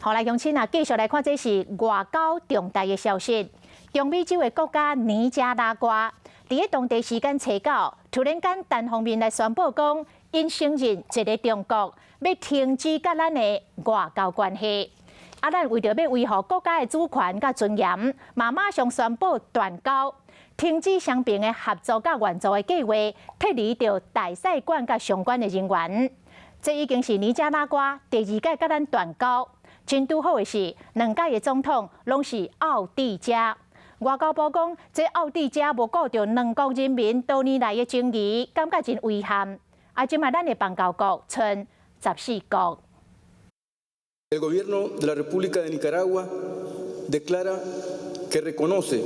好来，乡亲啊，继续来看，这是外交重大的消息。中美洲的国家尼加拉瓜，伫当地时间初九，突然间单方面来宣布讲，因承认一个中国要停止甲咱的外交关系。咱为着要维护国家的主权甲尊严，马上宣布断交，停止双边的合作甲援助的计划，脱离着大使馆甲相关的人员。这已经是尼加拉瓜第二届甲咱断交。真拄好的是，两届的总统拢是奥地者。外交部讲，这奥地者无顾到两国人民多年来的情谊，感觉真遗憾。即卖咱的邦交国剩14国。El gobierno de la República de Nicaragua declara que reconoce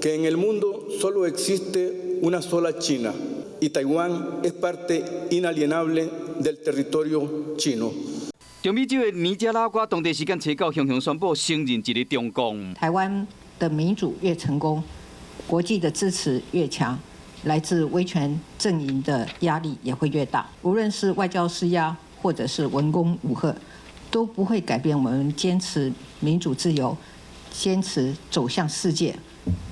que en el mundo solo existe una sola China y Taiwán es parte inalienable del territorio chino。中美洲的尼加拉瓜当地时间初九，雄雄宣布承认一个中共。台湾的民主越成功，国际的支持越强，来自威权阵营的压力也会越大。无论是外交施压，或者是文攻武吓，都不会改变我们坚持民主自由、坚持走向世界、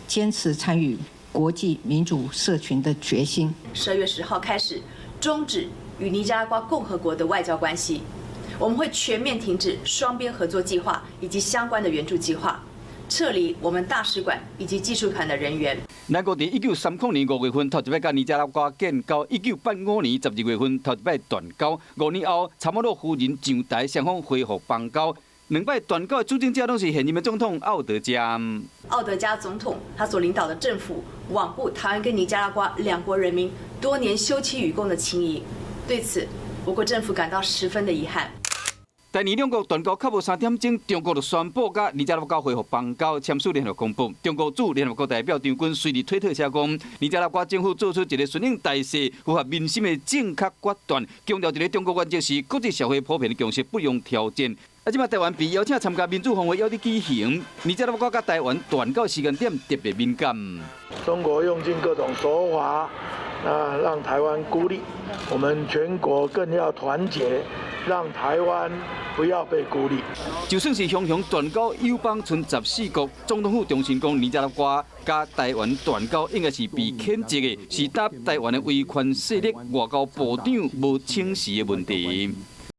坚持参与国际民主社群的决心。12月10号开始终止与尼加拉瓜共和国的外交关系。我们会全面停止双边合作计划以及相关的援助计划，撤离我们大使馆以及技术团的人员。咱国伫1930年5月份头一摆甲尼加拉瓜建交，1985年12月份头一摆断交，5年后参谋罗夫人上台，双方恢复邦交。两摆断交的主政者都是现任的总统奥德加。奥德加总统他所领导的政府罔顾台湾跟尼加拉瓜两国人民多年休戚与共的情谊，对此我国政府感到十分的遗憾。第二两国断交较无3点钟，中国就宣布甲尼加拉瓜恢复邦交，签署联合公报。中国驻联合国代表张军随日推特写讲，尼加拉瓜政府做出一个顺应大势、符合民心的正确决断，强调一个中国原则是国际社会普遍的共识，不容挑战。即马台湾被邀请参加民主峰会要伫举行，尼加拉瓜甲台湾断交时间点特别敏感。中国用尽各种手法，让台湾孤立，我们全国更要团结，让台湾不要被孤立。就算是雄雄断交，友邦剩14国，总统府重申讲，尼加拉瓜甲台湾断交应该是被谴责的，是搭台湾的威权势力外交部长无清晰的问题。